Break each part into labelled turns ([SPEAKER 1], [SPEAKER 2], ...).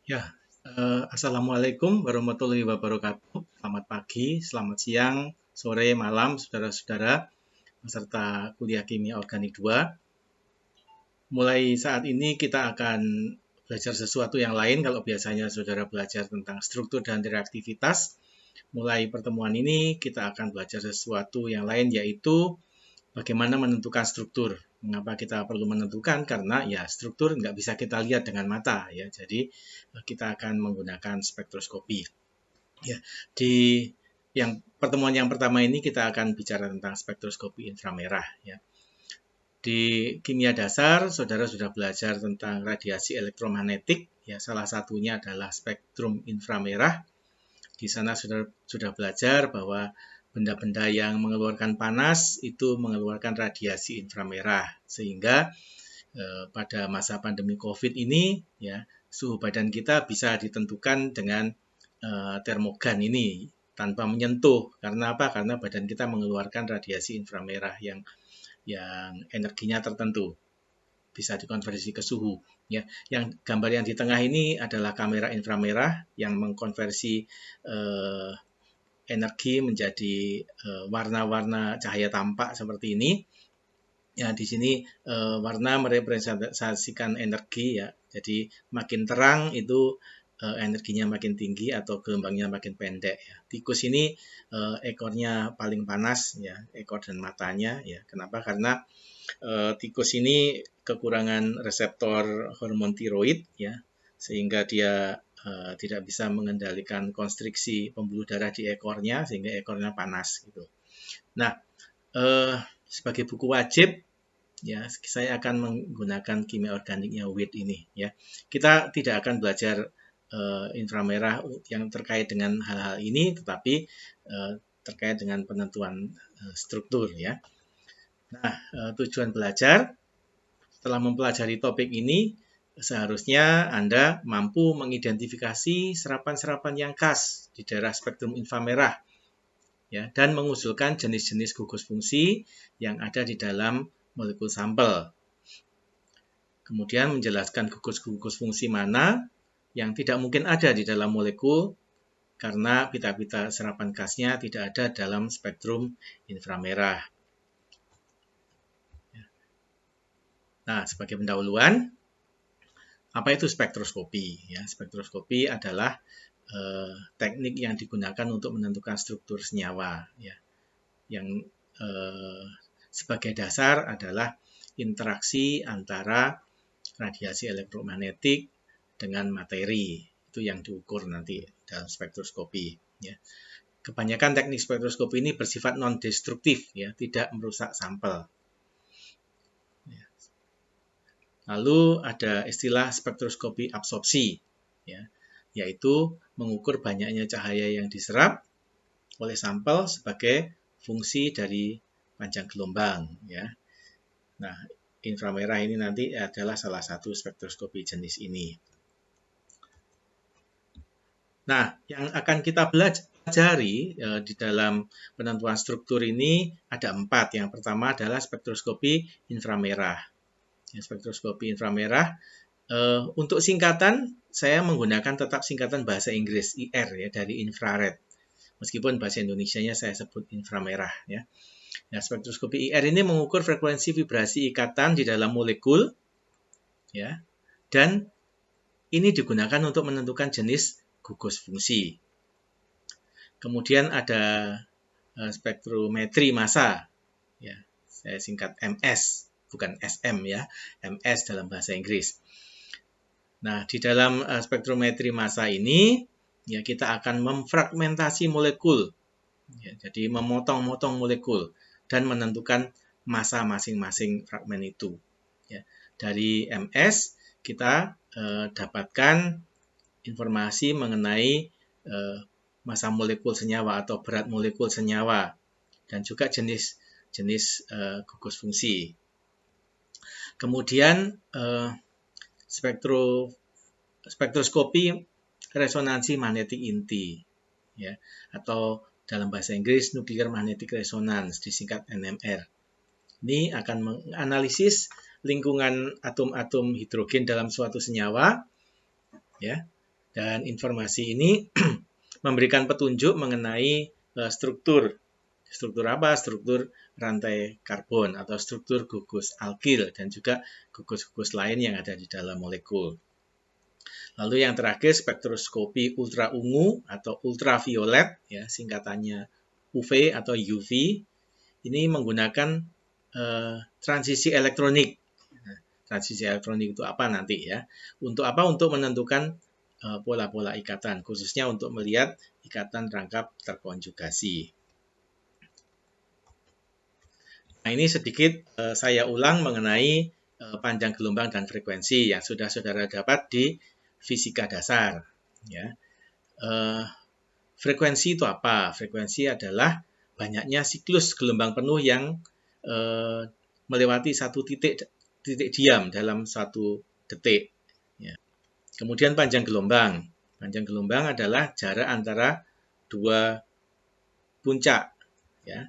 [SPEAKER 1] Ya, Assalamualaikum warahmatullahi wabarakatuh. Selamat pagi, selamat siang, sore, malam, saudara-saudara, peserta kuliah Kimia Organik 2. Mulai saat ini kita akan belajar sesuatu yang lain. Kalau biasanya saudara belajar tentang struktur dan reaktivitas, mulai pertemuan ini kita akan belajar sesuatu yang lain, yaitu bagaimana menentukan struktur. Mengapa kita perlu menentukan? Karena ya struktur nggak bisa kita lihat dengan mata ya. Jadi kita akan menggunakan spektroskopi. Ya, di pertemuan yang pertama ini kita akan bicara tentang spektroskopi inframerah ya. Di kimia dasar, saudara sudah belajar tentang radiasi elektromagnetik ya, salah satunya adalah spektrum inframerah. Di sana sudah belajar bahwa benda-benda yang mengeluarkan panas itu mengeluarkan radiasi inframerah, sehingga pada masa pandemi COVID ini ya suhu badan kita bisa ditentukan dengan termogan ini tanpa menyentuh. Karena apa? Karena badan kita mengeluarkan radiasi inframerah yang energinya tertentu, bisa dikonversi ke suhu. Ya, yang gambar yang di tengah ini adalah kamera inframerah yang mengkonversi energi menjadi warna-warna cahaya tampak seperti ini. Ya, di sini warna merepresentasikan energi ya. Jadi makin terang itu energinya makin tinggi atau gelombangnya makin pendek ya. Tikus ini ekornya paling panas ya, ekor dan matanya ya. Kenapa? Karena tikus ini kekurangan reseptor hormon tiroid ya, sehingga dia tidak bisa mengendalikan konstriksi pembuluh darah di ekornya sehingga ekornya panas gitu. Nah, sebagai buku wajib ya, saya akan menggunakan kimia organiknya WIT ini ya. Kita tidak akan belajar inframerah yang terkait dengan hal-hal ini, tetapi terkait dengan penentuan struktur ya. Nah, tujuan belajar setelah mempelajari topik ini, seharusnya Anda mampu mengidentifikasi serapan-serapan yang khas di daerah spektrum inframerah ya, dan mengusulkan jenis-jenis gugus fungsi yang ada di dalam molekul sampel. Kemudian menjelaskan gugus-gugus fungsi mana yang tidak mungkin ada di dalam molekul karena pita-pita serapan khasnya tidak ada dalam spektrum inframerah. Nah, sebagai pendahuluan, apa itu spektroskopi? Ya, spektroskopi adalah teknik yang digunakan untuk menentukan struktur senyawa. Ya, yang sebagai dasar adalah interaksi antara radiasi elektromagnetik dengan materi. Itu yang diukur nanti dalam spektroskopi. Ya. Kebanyakan teknik spektroskopi ini bersifat non-destruktif, ya, tidak merusak sampel. Lalu ada istilah spektroskopi absorpsi, ya, yaitu mengukur banyaknya cahaya yang diserap oleh sampel sebagai fungsi dari panjang gelombang. Ya. Nah, inframerah ini nanti adalah salah satu spektroskopi jenis ini. Nah, yang akan kita pelajari di dalam penentuan struktur ini ada 4. Yang pertama adalah spektroskopi inframerah. Ya, spektroskopi inframerah. Untuk singkatan, saya menggunakan tetap singkatan bahasa Inggris IR ya, dari infrared. Meskipun bahasa Indonesianya saya sebut inframerah ya. Nah, spektroskopi IR ini mengukur frekuensi vibrasi ikatan di dalam molekul ya. Dan ini digunakan untuk menentukan jenis gugus fungsi. Kemudian ada spektrometri massa ya. Saya singkat MS, bukan SM ya. MS dalam bahasa Inggris. Nah, di dalam spektrometri massa ini ya kita akan memfragmentasi molekul. Ya, jadi memotong-motong molekul dan menentukan massa masing-masing fragmen itu. Ya, dari MS kita dapatkan informasi mengenai massa molekul senyawa atau berat molekul senyawa dan juga jenis gugus fungsi. Kemudian spektroskopi resonansi magnetik inti ya, atau dalam bahasa Inggris nuclear magnetic resonance disingkat NMR. Ini akan menganalisis lingkungan atom-atom hidrogen dalam suatu senyawa ya, Dan informasi ini memberikan petunjuk mengenai struktur. Struktur apa? Struktur rantai karbon atau struktur gugus alkil dan juga gugus-gugus lain yang ada di dalam molekul. Lalu yang terakhir spektroskopi ultra ungu atau ultraviolet, ya singkatannya UV atau UV. Ini menggunakan transisi elektronik. Transisi elektronik itu apa nanti ya? Untuk apa? Untuk menentukan pola-pola ikatan, khususnya untuk melihat ikatan rangkap terkonjugasi. Nah, ini sedikit saya ulang mengenai panjang gelombang dan frekuensi yang sudah saudara dapat di fisika dasar. Ya. Frekuensi itu apa? Frekuensi adalah banyaknya siklus gelombang penuh yang melewati satu titik diam dalam satu detik. Ya. Kemudian panjang gelombang. Panjang gelombang adalah jarak antara dua puncak, ya,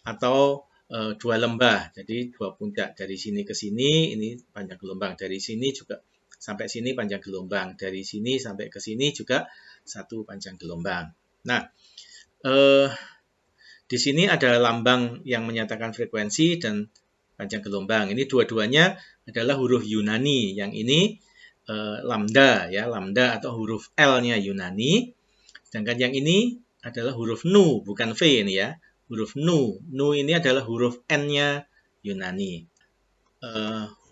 [SPEAKER 1] atau dua lembah. Jadi dua puncak dari sini ke sini, ini panjang gelombang. Dari sini juga sampai sini panjang gelombang. Dari sini sampai ke sini juga satu panjang gelombang. Nah, di sini ada lambang yang menyatakan frekuensi dan panjang gelombang. Ini dua-duanya adalah huruf Yunani. Yang ini lambda, ya, lambda atau huruf L-nya Yunani. Sedangkan yang ini adalah huruf Nu, bukan V ini ya. Huruf Nu. Nu ini adalah huruf N-nya Yunani.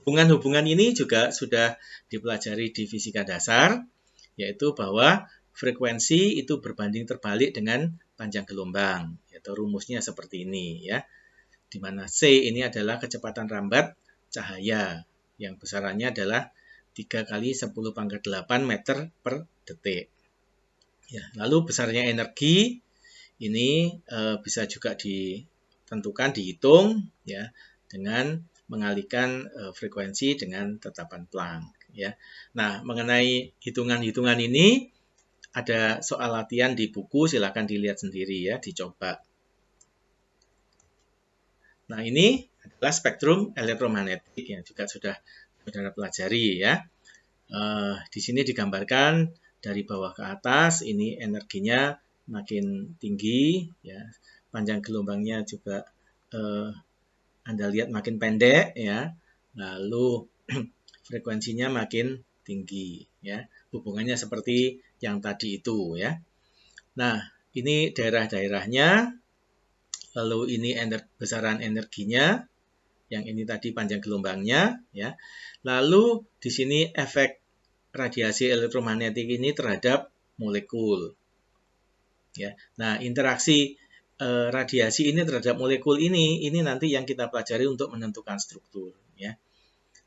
[SPEAKER 1] Hubungan-hubungan ini juga sudah dipelajari di fisika dasar, yaitu bahwa frekuensi itu berbanding terbalik dengan panjang gelombang. Yaitu rumusnya seperti ini ya. Di mana C ini adalah kecepatan rambat cahaya yang besarannya adalah 3 kali 10 pangkat 8 meter per detik. Ya, lalu besarnya energi ini bisa juga ditentukan, dihitung ya dengan mengalihkan frekuensi dengan tetapan Planck. Ya. Nah, mengenai hitungan-hitungan ini ada soal latihan di buku, silakan dilihat sendiri ya, dicoba. Nah, ini adalah spektrum elektromagnetik yang juga sudah saudara pelajari ya. Di sini digambarkan dari bawah ke atas, ini energinya makin tinggi, ya. Panjang gelombangnya juga Anda lihat makin pendek, ya. Lalu frekuensinya makin tinggi, ya. Hubungannya seperti yang tadi itu, ya. Nah, ini daerah-daerahnya, lalu ini besaran energinya, yang ini tadi panjang gelombangnya, ya. Lalu di sini efek radiasi elektromagnetik ini terhadap molekul. Ya. Nah, interaksi radiasi ini terhadap molekul ini nanti yang kita pelajari untuk menentukan struktur. Ya.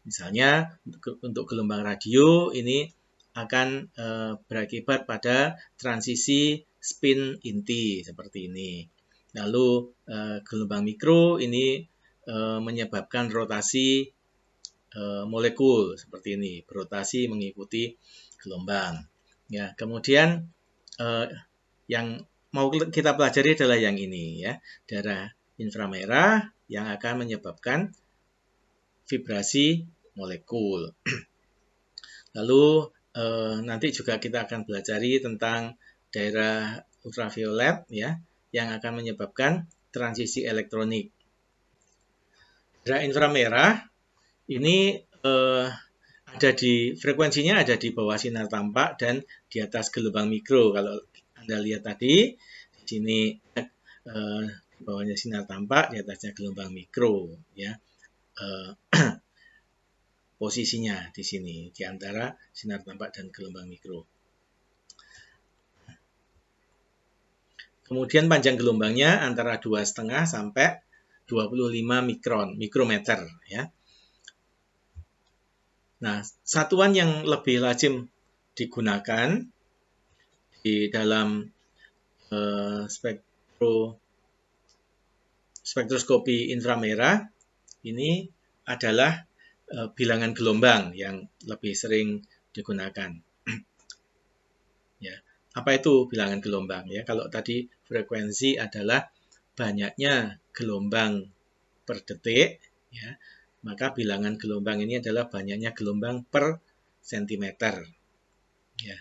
[SPEAKER 1] Misalnya untuk gelombang radio ini akan berakibat pada transisi spin inti seperti ini. Lalu gelombang mikro ini menyebabkan rotasi molekul seperti ini, berotasi mengikuti gelombang. Ya, kemudian yang mau kita pelajari adalah yang ini ya, daerah inframerah yang akan menyebabkan vibrasi molekul. Lalu nanti juga kita akan pelajari tentang daerah ultraviolet ya, yang akan menyebabkan transisi elektronik. Daerah inframerah ini ada di frekuensinya ada di bawah sinar tampak dan di atas gelombang mikro. Kalau Anda lihat tadi di sini di bawahnya sinar tampak, di atasnya gelombang mikro, ya. Posisinya di sini di antara sinar tampak dan gelombang mikro. Kemudian panjang gelombangnya antara 2,5 sampai 25 mikrometer, ya. Nah, satuan yang lebih lazim digunakan di dalam spektroskopi inframerah ini adalah bilangan gelombang yang lebih sering digunakan. Ya, apa itu bilangan gelombang? Ya, kalau tadi frekuensi adalah banyaknya gelombang per detik, ya. Maka bilangan gelombang ini adalah banyaknya gelombang per sentimeter. Ya.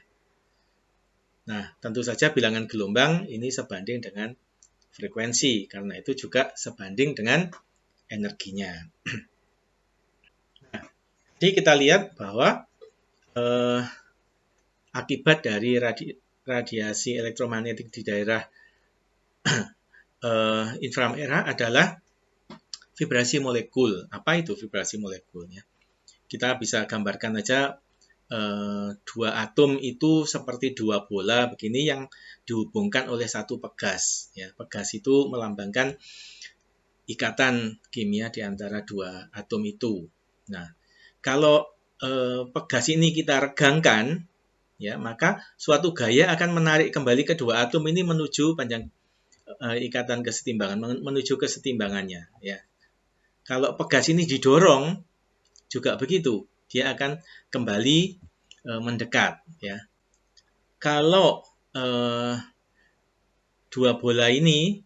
[SPEAKER 1] Nah, tentu saja bilangan gelombang ini sebanding dengan frekuensi, karena itu juga sebanding dengan energinya. Nah, jadi kita lihat bahwa akibat dari radiasi elektromagnetik di daerah inframerah adalah vibrasi molekul. Apa itu vibrasi molekul? Ya? Kita bisa gambarkan aja dua atom itu seperti dua bola begini yang dihubungkan oleh satu pegas. Ya, pegas itu melambangkan ikatan kimia di antara dua atom itu. Nah, kalau pegas ini kita regangkan, ya, maka suatu gaya akan menarik kembali kedua atom ini menuju panjang ikatan kesetimbangan, menuju kesetimbangannya. Ya. Kalau pegas ini didorong, juga begitu, dia akan kembali mendekat. Ya. Kalau dua bola ini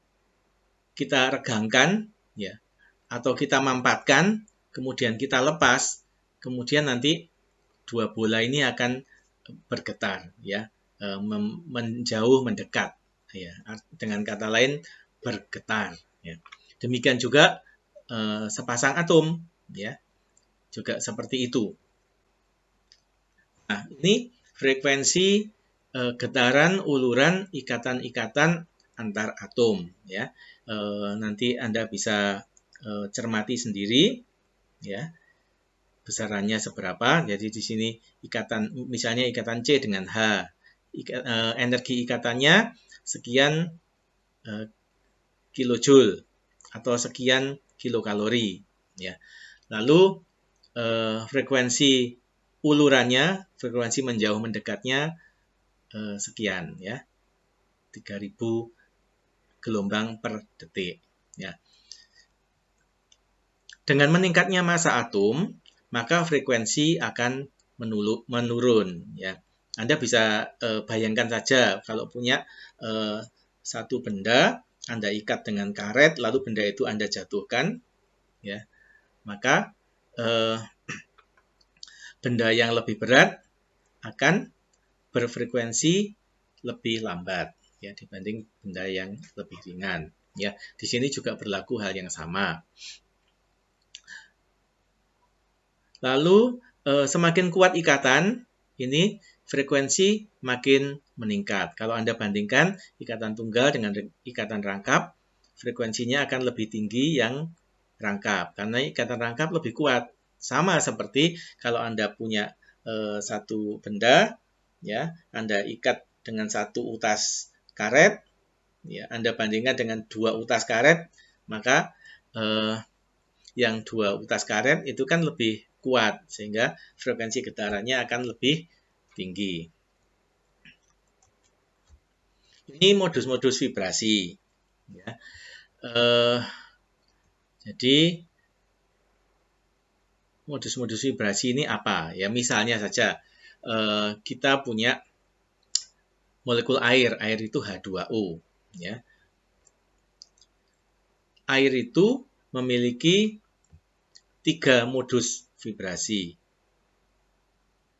[SPEAKER 1] kita regangkan, ya, atau kita mampatkan, kemudian kita lepas, kemudian nanti dua bola ini akan bergetar, ya, menjauh mendekat, ya, dengan kata lain bergetar. Ya. Demikian juga sepasang atom, ya, juga seperti itu. Nah, ini frekuensi getaran, uluran, ikatan-ikatan antar atom, ya. Nanti Anda bisa cermati sendiri, ya, besarannya seberapa. Jadi di sini ikatan, misalnya ikatan C dengan H, energi ikatannya sekian kilojoule atau sekian kilokalori, ya. Lalu frekuensi ulurannya, frekuensi menjauh mendekatnya sekian, ya, 3000 gelombang per detik, ya. Dengan meningkatnya massa atom, maka frekuensi akan menurun, ya. Anda bisa bayangkan saja kalau punya satu benda, Anda ikat dengan karet, lalu benda itu Anda jatuhkan, ya, maka benda yang lebih berat akan berfrekuensi lebih lambat, ya, dibanding benda yang lebih ringan. Ya, di sini juga berlaku hal yang sama. Lalu semakin kuat ikatan, ini frekuensi makin meningkat. Kalau Anda bandingkan ikatan tunggal dengan ikatan rangkap, frekuensinya akan lebih tinggi yang rangkap, karena ikatan rangkap lebih kuat. Sama seperti kalau Anda punya satu benda, ya, Anda ikat dengan satu utas karet, ya, Anda bandingkan dengan dua utas karet, maka yang dua utas karet itu kan lebih kuat, sehingga frekuensi getarannya akan lebih tinggi. Ini modus-modus vibrasi. Ya. Jadi modus-modus vibrasi ini apa? Ya, misalnya saja kita punya molekul air itu H2O. Ya. Air itu memiliki 3 modus vibrasi.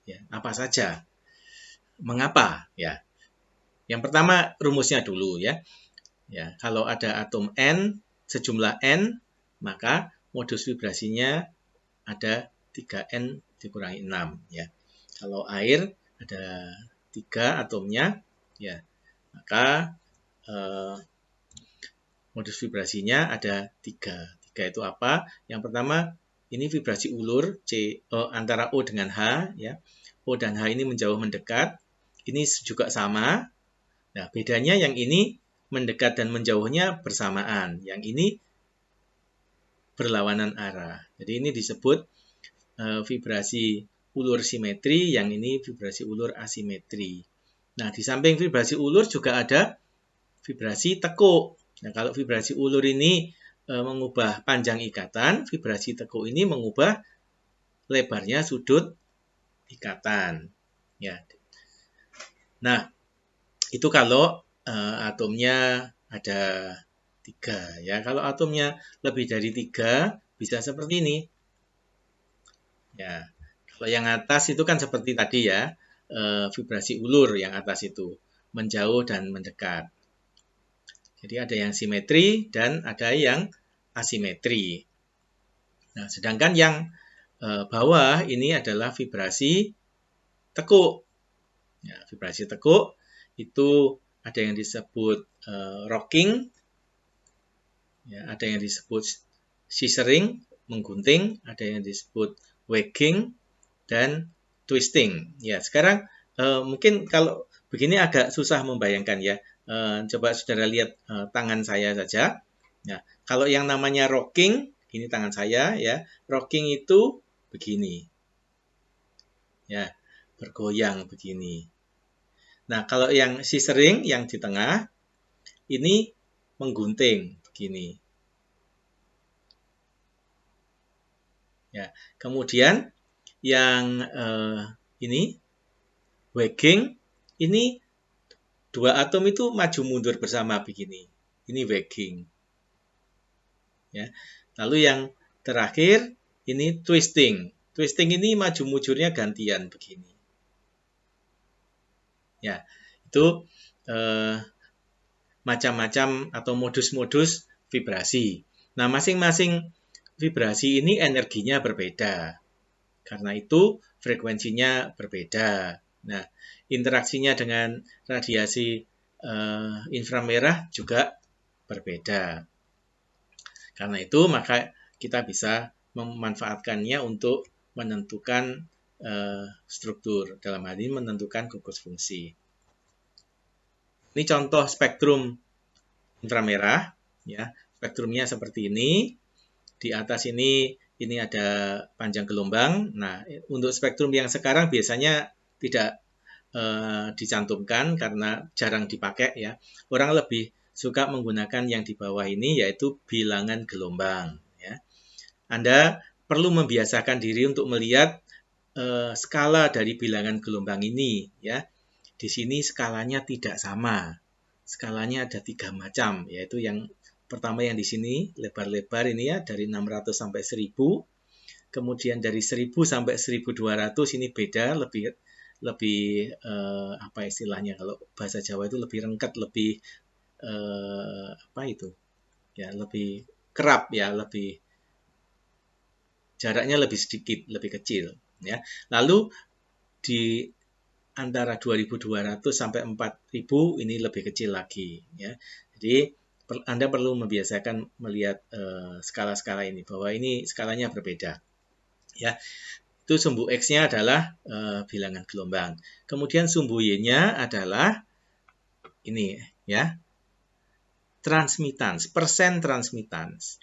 [SPEAKER 1] Ya, apa saja? Mengapa? Ya. Yang pertama rumusnya dulu, ya. Ya, kalau ada atom N, sejumlah N, maka modus vibrasinya ada 3N dikurangi 6, ya. Kalau air ada 3 atomnya, ya, maka modus vibrasinya ada 3. 3 itu apa? Yang pertama, ini vibrasi ulur antara O dengan H, ya. O dan H ini menjauh mendekat. Ini juga sama. Nah, bedanya yang ini mendekat dan menjauhnya bersamaan. Yang ini berlawanan arah. Jadi ini disebut vibrasi ulur simetri, yang ini vibrasi ulur asimetri. Nah, di samping vibrasi ulur juga ada vibrasi tekuk. Nah, kalau vibrasi ulur ini mengubah panjang ikatan, vibrasi tekuk ini mengubah lebarnya sudut ikatan. Ya. Nah, itu kalau atomnya ada 3. Ya. Kalau atomnya lebih dari 3, bisa seperti ini. Ya. Kalau yang atas itu kan seperti tadi, ya. vibrasi ulur yang atas itu, menjauh dan mendekat. Jadi ada yang simetri dan ada yang asimetri. Nah, sedangkan yang bawah ini adalah vibrasi tekuk. Ya, vibrasi tekuk itu ada yang disebut rocking, ya, ada yang disebut scissoring, menggunting, ada yang disebut wagging, dan twisting. Ya, sekarang mungkin kalau begini agak susah membayangkan ya. Coba saudara lihat tangan saya saja. Nah, kalau yang namanya rocking, ini tangan saya ya. Rocking itu begini. Ya, bergoyang begini. Nah, kalau yang scissoring yang di tengah ini menggunting begini. Ya, kemudian yang ini wagging, ini dua atom itu maju mundur bersama begini. Ini wagging. Ya. Lalu yang terakhir ini twisting. Twisting ini maju mundurnya gantian begini. Ya, itu macam-macam atau modus-modus vibrasi. Nah, masing-masing vibrasi ini energinya berbeda. Karena itu frekuensinya berbeda. Nah, interaksinya dengan radiasi inframerah juga berbeda. Karena itu maka kita bisa memanfaatkannya untuk menentukan struktur. Dalam hal ini menentukan gugus fungsi. Ini contoh spektrum inframerah. Ya, spektrumnya seperti ini. Di atas ini ada panjang gelombang. Nah, untuk spektrum yang sekarang biasanya tidak dicantumkan karena jarang dipakai ya. Orang lebih suka menggunakan yang di bawah ini yaitu bilangan gelombang ya. Anda perlu membiasakan diri untuk melihat skala dari bilangan gelombang ini ya. Di sini skalanya tidak sama. Skalanya ada 3 macam, yaitu yang pertama yang di sini lebar-lebar ini ya dari 600 sampai 1000. Kemudian dari 1000 sampai 1200 ini beda, lebih apa istilahnya kalau bahasa Jawa itu lebih rengket, lebih apa itu? Ya, lebih kerap ya, lebih jaraknya lebih sedikit, lebih kecil ya. Lalu di antara 2200 sampai 4000 ini lebih kecil lagi ya. Jadi Anda perlu membiasakan melihat skala-skala ini bahwa ini skalanya berbeda. Ya. Itu sumbu X-nya adalah bilangan gelombang. Kemudian sumbu Y-nya adalah ini ya. Transmitans, persen transmitans.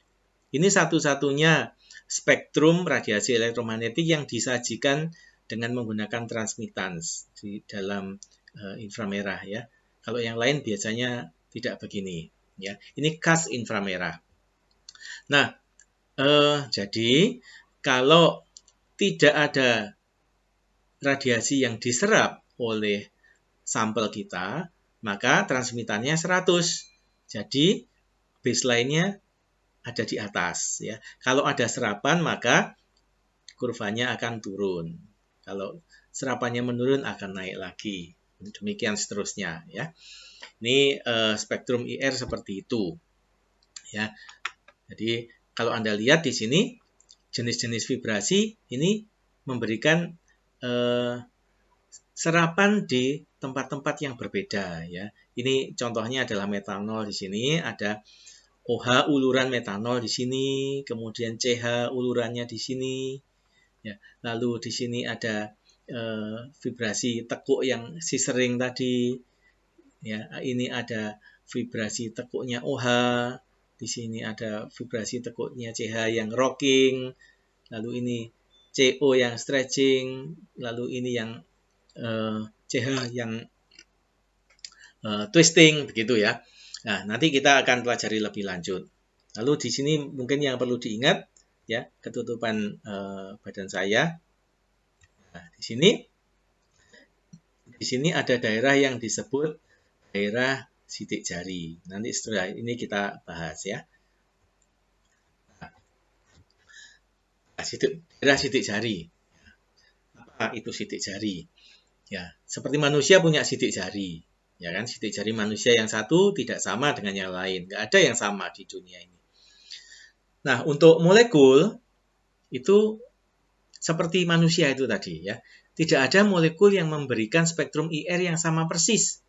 [SPEAKER 1] Ini satu-satunya spektrum radiasi elektromagnetik yang disajikan dengan menggunakan transmitans di dalam inframerah ya. Kalau yang lain biasanya tidak begini ya. Ini khas inframerah. Nah, jadi kalau tidak ada radiasi yang diserap oleh sampel kita, maka transmitannya 100. Jadi baseline-nya ada di atas ya. Kalau ada serapan maka kurvanya akan turun. Kalau serapannya menurun akan naik lagi. Demikian seterusnya ya. Ini spektrum IR seperti itu. Ya. Jadi kalau Anda lihat di sini jenis-jenis vibrasi ini memberikan serapan di tempat-tempat yang berbeda ya. Ini contohnya adalah metanol di sini, ada OH uluran metanol di sini, kemudian CH ulurannya di sini. Ya, lalu di sini ada vibrasi tekuk yang scissoring tadi. Ya, ini ada vibrasi tekuknya OH. Di sini ada vibrasi tekuknya CH yang rocking. Lalu ini CO yang stretching. Lalu ini yang CH yang twisting begitu ya. Nah, nanti kita akan pelajari lebih lanjut. Lalu di sini mungkin yang perlu diingat ya, ketutupan badan saya. Nah, di sini ada daerah yang disebut daerah sidik jari. Nanti setelah ini kita bahas ya. Nah, daerah sidik jari. Apa itu sidik jari? Ya, seperti manusia punya sidik jari. Ya kan, sidik jari manusia yang satu tidak sama dengan yang lain. Nggak ada yang sama di dunia ini. Nah, untuk molekul itu seperti manusia itu tadi ya. Tidak ada molekul yang memberikan spektrum IR yang sama persis.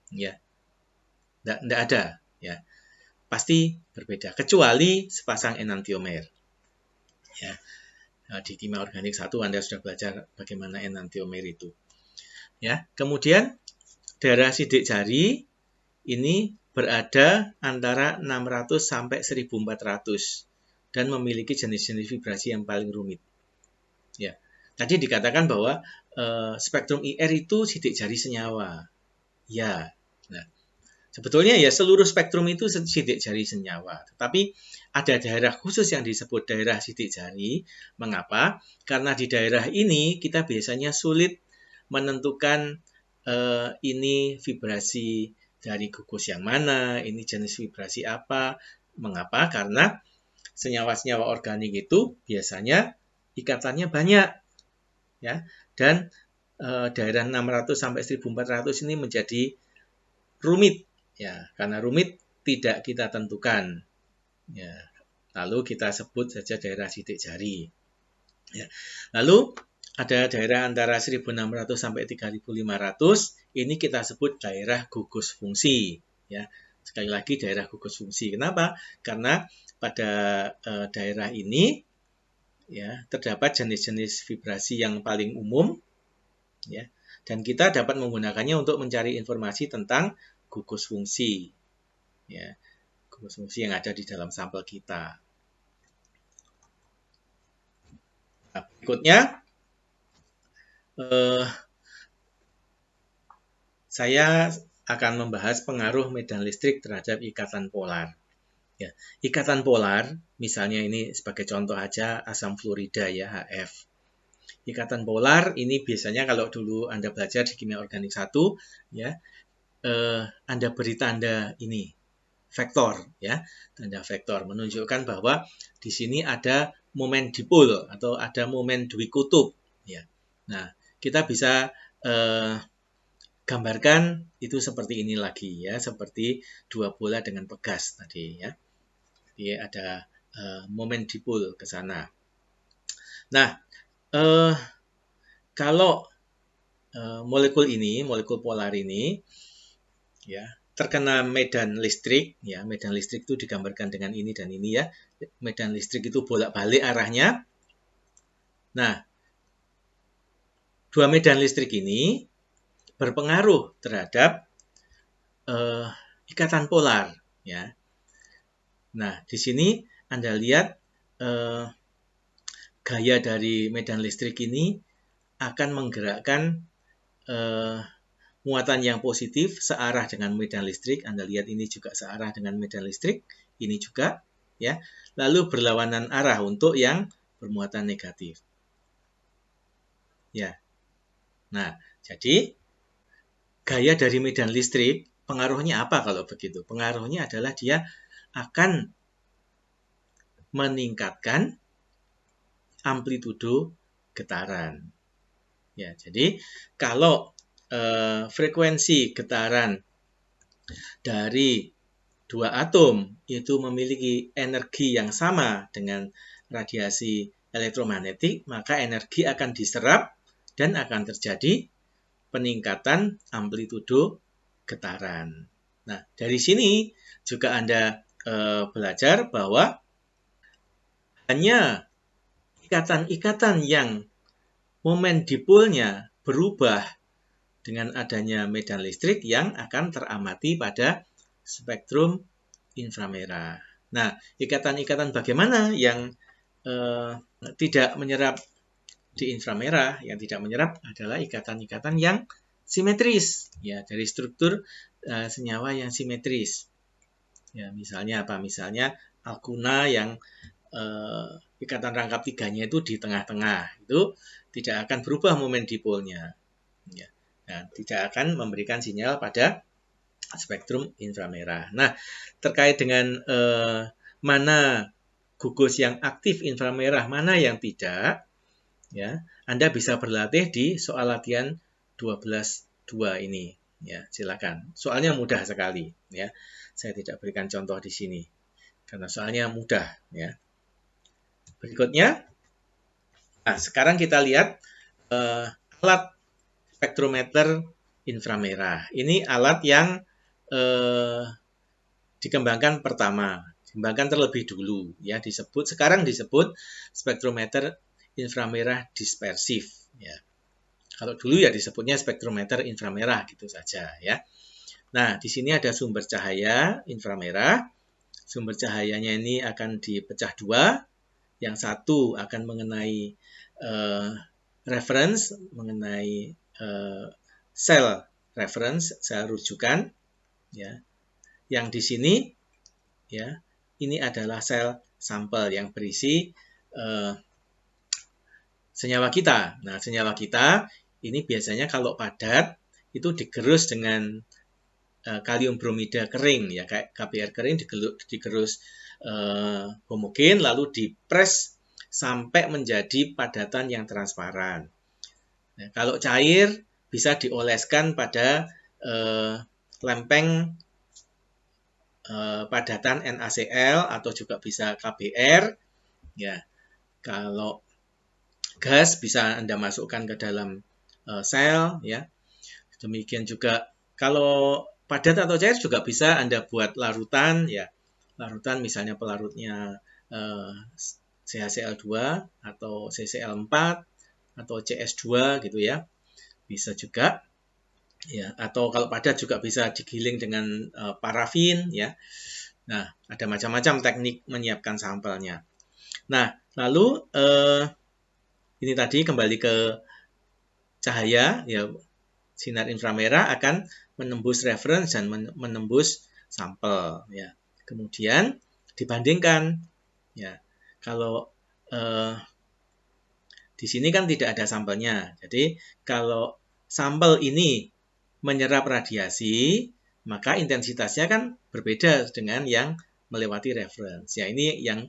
[SPEAKER 1] Ya. Nggak ada, ya. Pasti berbeda kecuali sepasang enantiomer. Ya. Nah, di kimia organik 1 Anda sudah belajar bagaimana enantiomer itu. Ya, kemudian daerah sidik jari ini berada antara 600 sampai 1400 dan memiliki jenis-jenis vibrasi yang paling rumit. Ya. Tadi dikatakan bahwa spektrum IR itu sidik jari senyawa. Ya. Nah, sebetulnya ya seluruh spektrum itu sidik jari senyawa. Tetapi ada daerah khusus yang disebut daerah sidik jari. Mengapa? Karena di daerah ini kita biasanya sulit menentukan ini vibrasi dari gugus yang mana, ini jenis vibrasi apa. Mengapa? Karena senyawa-senyawa organik itu biasanya ikatannya banyak, ya. Dan daerah 600 sampai 1400 ini menjadi rumit, ya. Karena rumit tidak kita tentukan, ya. Lalu kita sebut saja daerah sidik jari. Ya. Lalu ada daerah antara 1600 sampai 3500, ini kita sebut daerah gugus fungsi, ya. Sekali lagi daerah gugus fungsi. Kenapa? Karena pada daerah ini ya terdapat jenis-jenis vibrasi yang paling umum, ya. Dan kita dapat menggunakannya untuk mencari informasi tentang gugus fungsi, ya. Gugus fungsi yang ada di dalam sampel kita. Nah, berikutnya saya akan membahas pengaruh medan listrik terhadap ikatan polar. Ya, ikatan polar, misalnya ini sebagai contoh aja asam fluorida ya, HF. Ikatan polar ini biasanya kalau dulu Anda belajar di kimia organik 1, ya, Anda beri tanda ini, vektor, ya, tanda vektor menunjukkan bahwa di sini ada momen dipol atau ada momen dwikutub, ya. Nah, kita bisa gambarkan itu seperti ini lagi, ya, seperti dua bola dengan pegas tadi, ya. Jadi ada momen dipol ke sana. Nah, kalau molekul polar ini, ya, terkena medan listrik, ya, medan listrik itu digambarkan dengan ini dan ini, ya. Medan listrik itu bolak-balik arahnya. Nah, dua medan listrik ini berpengaruh terhadap ikatan polar, ya. Nah, di sini Anda lihat gaya dari medan listrik ini akan menggerakkan muatan yang positif searah dengan medan listrik. Anda lihat ini juga searah dengan medan listrik, ini juga, ya. Lalu berlawanan arah untuk yang bermuatan negatif. Ya. Nah, jadi gaya dari medan listrik pengaruhnya apa kalau begitu? Pengaruhnya adalah dia akan meningkatkan amplitudo getaran. Ya, jadi kalau frekuensi getaran dari dua atom itu memiliki energi yang sama dengan radiasi elektromagnetik, maka energi akan diserap dan akan terjadi peningkatan amplitudo getaran. Nah, dari sini juga Anda belajar bahwa hanya ikatan-ikatan yang momen dipolnya berubah dengan adanya medan listrik yang akan teramati pada spektrum inframerah. Nah, ikatan-ikatan bagaimana yang tidak menyerap di inframerah? Yang tidak menyerap adalah ikatan-ikatan yang simetris, ya, dari struktur senyawa yang simetris. Ya, misalnya apa? Misalnya alkuna yang ikatan rangkap tiganya itu di tengah-tengah, itu tidak akan berubah momen dipolnya, ya. Nah, tidak akan memberikan sinyal pada spektrum inframerah. Nah, terkait dengan mana gugus yang aktif inframerah, mana yang tidak, ya, Anda bisa berlatih di soal latihan 12,2 ini. Ya, silakan. Soalnya mudah sekali. Ya, saya tidak berikan contoh di sini karena soalnya mudah. Ya. Berikutnya, nah sekarang kita lihat alat spektrometer inframerah. Ini alat yang dikembangkan pertama, dikembangkan terlebih dulu, ya sekarang disebut spektrometer inframerah dispersif, ya. Kalau dulu ya disebutnya spektrometer inframerah gitu saja, ya. Nah, di sini ada sumber cahaya inframerah. Sumber cahayanya ini akan dipecah dua. Yang satu akan mengenai reference, mengenai sel reference, sel rujukan, ya. Yang di sini, ya, ini adalah sel sampel yang berisi senyawa kita. Nah, senyawa kita ini biasanya kalau padat itu digerus dengan kalium bromida kering, ya, kayak KBr kering digerus homogen lalu dipres sampai menjadi padatan yang transparan. Nah, kalau cair bisa dioleskan pada lempeng padatan NaCl atau juga bisa KBr, ya. Kalau gas bisa Anda masukkan ke dalam sel, ya. Demikian juga kalau padat atau cair juga bisa Anda buat larutan, ya. Larutan misalnya pelarutnya CaCl2 atau CCl4 atau CS2 gitu, ya. Bisa juga, ya, atau kalau padat juga bisa digiling dengan parafin, ya. Nah, ada macam-macam teknik menyiapkan sampelnya. Nah, lalu ini tadi kembali ke cahaya, ya, sinar inframerah akan menembus reference dan menembus sampel, ya. Kemudian dibandingkan, ya. Kalau di sini kan tidak ada sampelnya. Jadi kalau sampel ini menyerap radiasi, maka intensitasnya kan berbeda dengan yang melewati reference. Ya, ini yang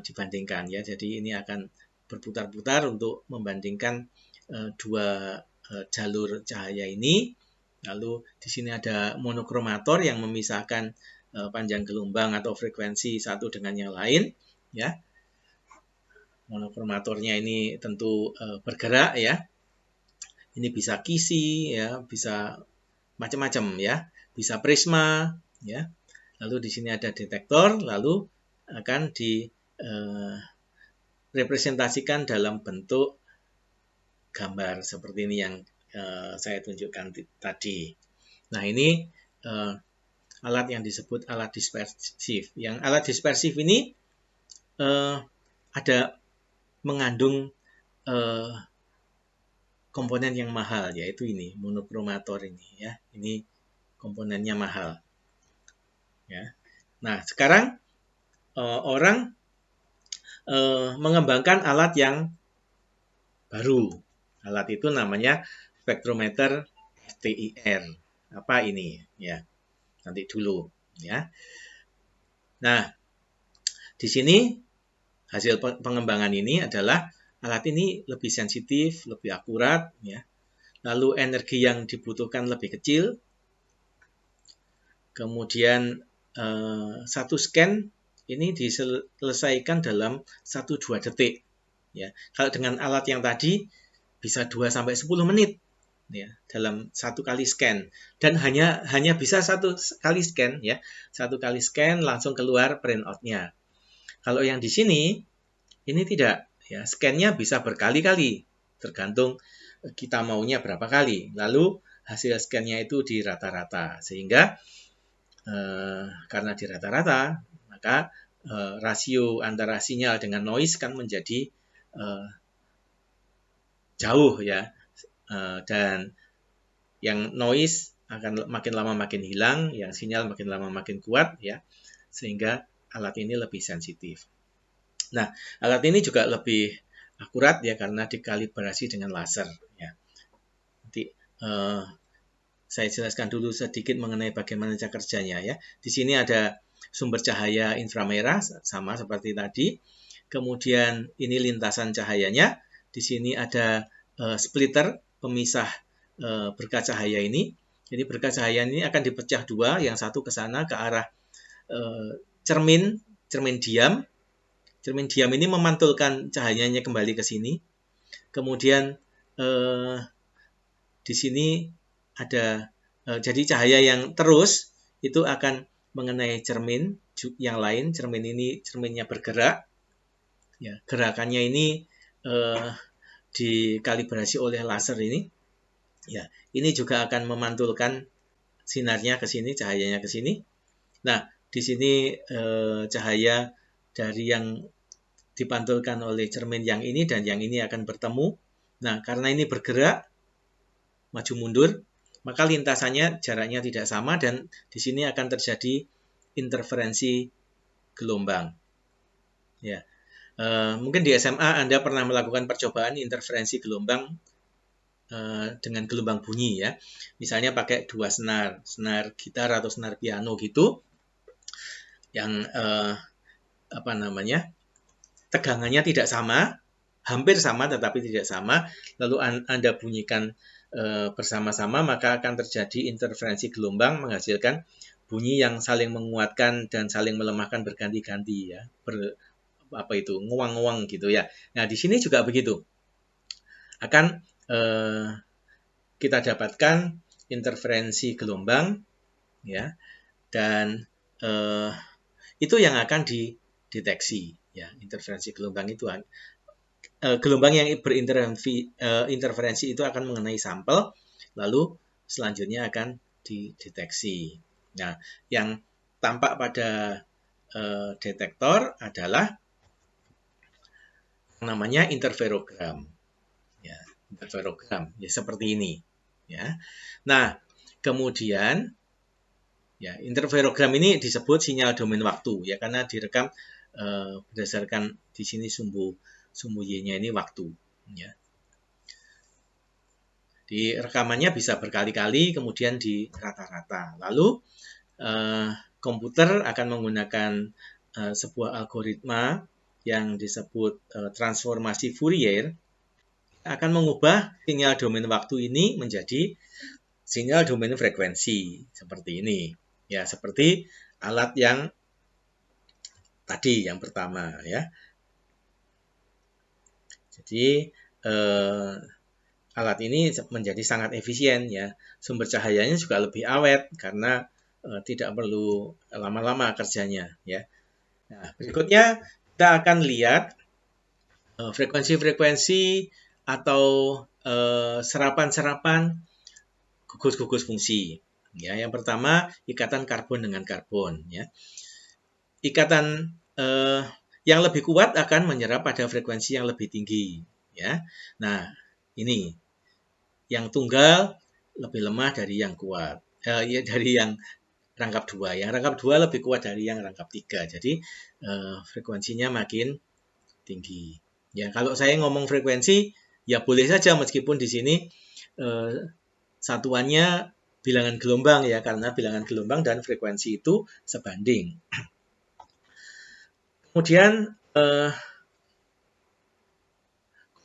[SPEAKER 1] dibandingkan, ya. Jadi ini akan berputar-putar untuk membandingkan dua jalur cahaya ini. Lalu di sini ada monokromator yang memisahkan panjang gelombang atau frekuensi satu dengan yang lain, ya. Monokromatornya ini tentu bergerak, ya. Ini bisa kisi, ya, bisa macam-macam, ya. Bisa prisma, ya. Lalu di sini ada detektor, lalu akan direpresentasikan dalam bentuk gambar seperti ini yang saya tunjukkan tadi. Nah, ini alat yang disebut alat dispersif. Yang alat dispersif ini ada mengandung komponen yang mahal, yaitu ini monokromator ini, ya. Ini komponennya mahal, ya. Nah, sekarang orang mengembangkan alat yang baru. Alat itu namanya spektrometer FTIR. Apa ini, ya? Nanti dulu, ya. Nah, di sini hasil pengembangan ini adalah alat ini lebih sensitif, lebih akurat, ya. Lalu energi yang dibutuhkan lebih kecil. Kemudian satu scan ini diselesaikan dalam 1-2 detik, ya. Kalau dengan alat yang tadi bisa 2-10 menit, ya, dalam satu kali scan, dan hanya bisa satu kali scan, ya. Satu kali scan langsung keluar printout-nya. Kalau yang di sini ini tidak, ya. Scan-nya bisa berkali-kali, tergantung kita maunya berapa kali. Lalu hasil scan-nya itu di rata-rata, sehingga karena di rata-rata, maka rasio antara sinyal dengan noise kan menjadi jauh, ya. Dan yang noise akan makin lama makin hilang, yang sinyal makin lama makin kuat, ya. Sehingga alat ini lebih sensitif. Nah, alat ini juga lebih akurat, ya, karena dikalibrasi dengan laser, ya. Nanti saya jelaskan dulu sedikit mengenai bagaimana cara kerjanya, ya. Di sini ada sumber cahaya inframerah sama seperti tadi. Kemudian ini lintasan cahayanya. Di sini ada splitter pemisah berkah cahaya ini. Jadi berkah cahaya ini akan dipecah dua, yang satu ke sana ke arah cermin diam. Cermin diam ini memantulkan cahayanya kembali ke sini. Kemudian di sini ada jadi cahaya yang terus itu akan mengenai cermin yang lain. Cermin ini cerminnya bergerak. Ya, gerakannya ini dikalibrasi oleh laser ini. Ya, ini juga akan memantulkan sinarnya ke sini, cahayanya ke sini. Nah, di sini cahaya dari yang dipantulkan oleh cermin yang ini dan yang ini akan bertemu. Nah, karena ini bergerak maju mundur, maka lintasannya jaraknya tidak sama dan di sini akan terjadi interferensi gelombang. Ya. Mungkin di SMA Anda pernah melakukan percobaan interferensi gelombang dengan gelombang bunyi ya. Misalnya pakai dua senar gitar atau senar piano gitu, yang tegangannya tidak sama, hampir sama tetapi tidak sama, lalu Anda bunyikan bersama-sama, maka akan terjadi interferensi gelombang menghasilkan bunyi yang saling menguatkan dan saling melemahkan berganti-ganti ya. Nguang-nguang gitu ya. Nah, di sini juga begitu. Akan kita dapatkan interferensi gelombang ya. Dan itu yang akan dideteksi ya, interferensi gelombang itu. Gelombang yang berinterferensi itu akan mengenai sampel, lalu selanjutnya akan dideteksi. Nah, yang tampak pada detektor adalah namanya interferogram. Ya, interferogram ya seperti ini ya. Nah, kemudian ya interferogram ini disebut sinyal domain waktu ya karena direkam berdasarkan di sini sumbu Y-nya ini waktu ya. Di rekamannya bisa berkali-kali kemudian di rata-rata. Lalu komputer akan menggunakan sebuah algoritma yang disebut transformasi Fourier akan mengubah sinyal domain waktu ini menjadi sinyal domain frekuensi seperti ini. Ya, seperti alat yang tadi yang pertama ya. Jadi alat ini menjadi sangat efisien ya. Sumber cahayanya juga lebih awet karena tidak perlu lama-lama kerjanya ya. Nah, berikutnya kita akan lihat frekuensi-frekuensi atau serapan-serapan gugus-gugus fungsi. Ya, yang pertama ikatan karbon dengan karbon. Ya, ikatan yang lebih kuat akan menyerap pada frekuensi yang lebih tinggi. Ya, nah ini yang tunggal lebih lemah dari yang kuat. Dari yang rangkap 2. Yang rangkap 2 lebih kuat dari yang rangkap 3. Jadi frekuensinya makin tinggi. Ya, kalau saya ngomong frekuensi, ya boleh saja meskipun di sini satuannya bilangan gelombang ya, karena bilangan gelombang dan frekuensi itu sebanding. Kemudian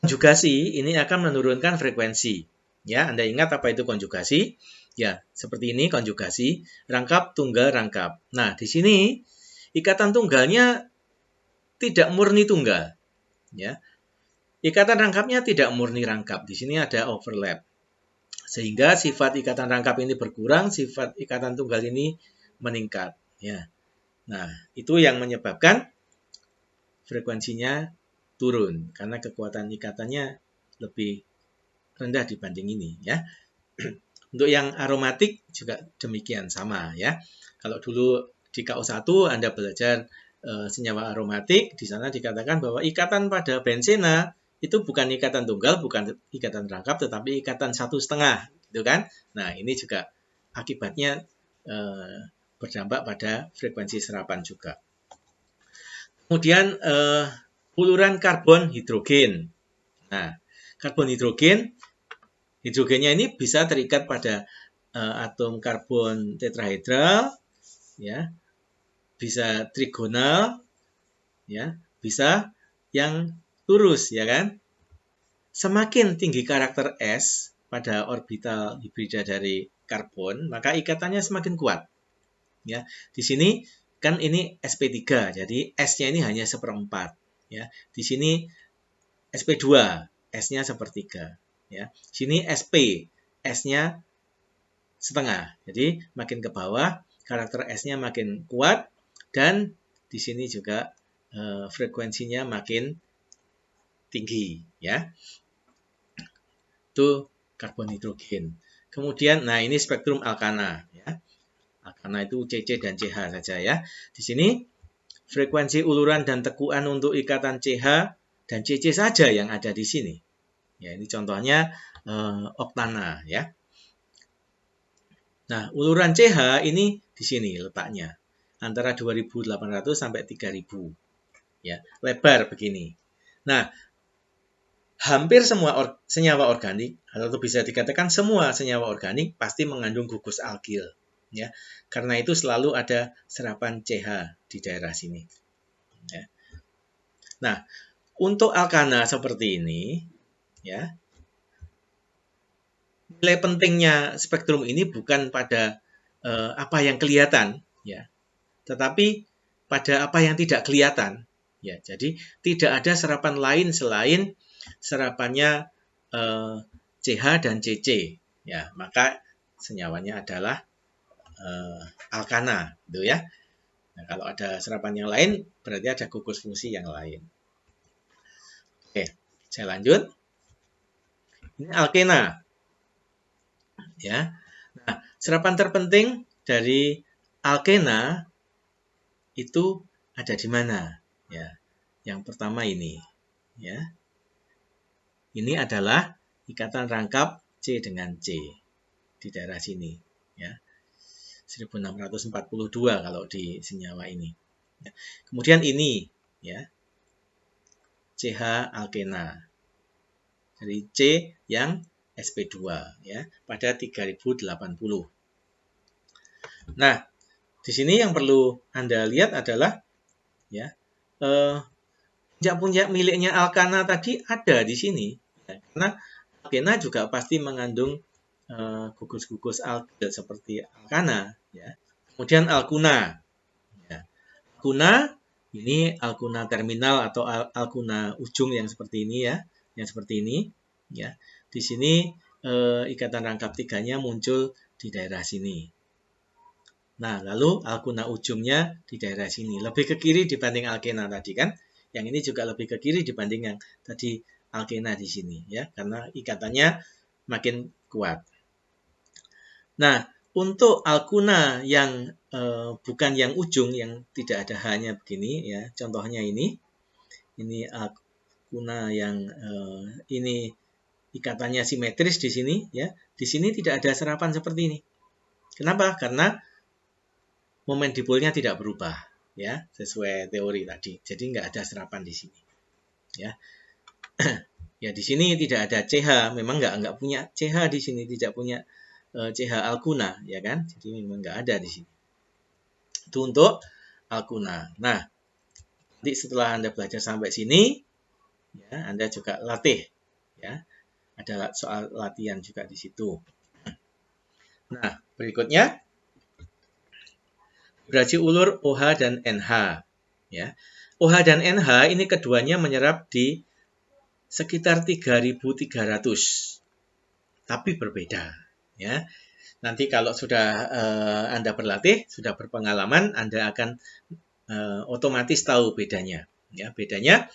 [SPEAKER 1] konjugasi ini akan menurunkan frekuensi. Ya, Anda ingat apa itu konjugasi? Ya, seperti ini konjugasi, rangkap, tunggal, rangkap. Nah, di sini ikatan tunggalnya tidak murni tunggal. Ya. Ikatan rangkapnya tidak murni rangkap. Di sini ada overlap. Sehingga sifat ikatan rangkap ini berkurang, sifat ikatan tunggal ini meningkat. Ya. Nah, itu yang menyebabkan frekuensinya turun karena kekuatan ikatannya lebih rendah dibanding ini. Ya. Untuk yang aromatik juga demikian sama. Ya. Kalau dulu di KO1 Anda belajar senyawa aromatik, di sana dikatakan bahwa ikatan pada benzena itu bukan ikatan tunggal, bukan ikatan rangkap, tetapi ikatan 1,5, gitu kan? Nah, ini juga akibatnya berdampak pada frekuensi serapan juga. Kemudian uluran karbon hidrogen. Nah, karbon hidrogennya ini bisa terikat pada atom karbon tetrahedral, ya. Bisa trigonal, ya, bisa yang lurus, ya kan? Semakin tinggi karakter S, pada orbital hibrida dari karbon, maka ikatannya semakin kuat. Ya, di sini kan ini sp3, jadi S-nya ini hanya 1/4. Ya, di sini sp2, S-nya 1/3. Ya, sini sp, S-nya setengah. Jadi makin ke bawah, karakter S-nya makin kuat, dan di sini juga frekuensinya makin tinggi. Ya, itu karbon hidrogen. Kemudian, nah ini spektrum alkana. Ya. Alkana itu CC dan CH saja ya. Di sini frekuensi uluran dan tekuan untuk ikatan CH dan CC saja yang ada di sini. Ya, ini contohnya oktana ya. Nah, uluran CH ini di sini letaknya. Antara 2.800 sampai 3.000. Ya, lebar begini. Nah, hampir semua senyawa organik, atau bisa dikatakan semua senyawa organik pasti mengandung gugus alkil. Ya, karena itu selalu ada serapan CH di daerah sini. Ya. Nah, untuk alkana seperti ini, ya, nilai pentingnya spektrum ini bukan pada apa yang kelihatan, ya, tetapi pada apa yang tidak kelihatan. Ya, jadi tidak ada serapan lain selain serapannya CH dan CC. Ya, maka senyawanya adalah alkana, gitu ya. Nah, kalau ada serapan yang lain, berarti ada gugus fungsi yang lain. Oke, saya lanjut. Ini alkena. Ya. Nah, serapan terpenting dari alkena itu ada di mana? Ya. Yang pertama ini, ya. Ini adalah ikatan rangkap C dengan C di daerah sini, ya. 1642 kalau di senyawa ini. Ya. Kemudian ini, ya. CH alkena. Dari C yang sp2 ya, pada 3080. Nah, di sini yang perlu Anda lihat adalah ya, puncak-puncak miliknya alkana tadi ada di sini. Ya, karena alkena juga pasti mengandung gugus-gugus alkil seperti alkana ya. Kemudian alkuna. Ya. Alkuna ini alkuna terminal atau alkuna ujung yang seperti ini ya, yang seperti ini ya. Di sini ikatan rangkap tiganya muncul di daerah sini. Nah, lalu alkuna ujungnya di daerah sini, lebih ke kiri dibanding alkena tadi kan. Yang ini juga lebih ke kiri dibanding yang tadi alkena di sini ya, karena ikatannya makin kuat. Nah, untuk alkuna yang bukan yang ujung, yang tidak ada H-nya begini ya, contohnya ini alkuna yang ini ikatannya simetris di sini ya, di sini tidak ada serapan seperti ini. Kenapa? Karena momen dipolnya tidak berubah ya, sesuai teori tadi. Jadi nggak ada serapan di sini ya. Ya di sini tidak ada CH, memang nggak punya CH di sini, tidak punya CH alkuna ya kan, jadi memang nggak ada di sini. Itu untuk alkuna. Nah, nanti setelah Anda belajar sampai sini ya, Anda juga latih ya, ada soal latihan juga di situ. Nah, berikutnya vibrasi ulur OH dan NH ya. OH dan NH ini keduanya menyerap di sekitar 3.300, tapi berbeda ya. Nanti kalau sudah Anda berlatih, sudah berpengalaman, Anda akan otomatis tahu bedanya. Ya, bedanya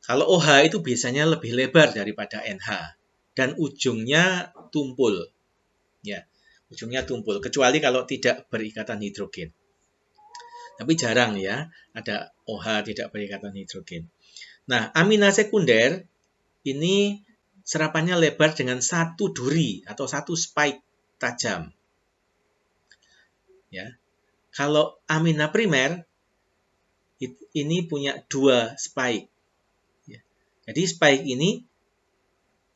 [SPEAKER 1] kalau OH itu biasanya lebih lebar daripada NH dan ujungnya tumpul. Ya, ujungnya tumpul kecuali kalau tidak berikatan hidrogen. Tapi jarang ya ada OH tidak berikatan hidrogen. Nah, amina sekunder ini serapannya lebar dengan satu duri atau satu spike tajam. Ya. Kalau amina primer ini punya dua spike. Ya. Jadi spike ini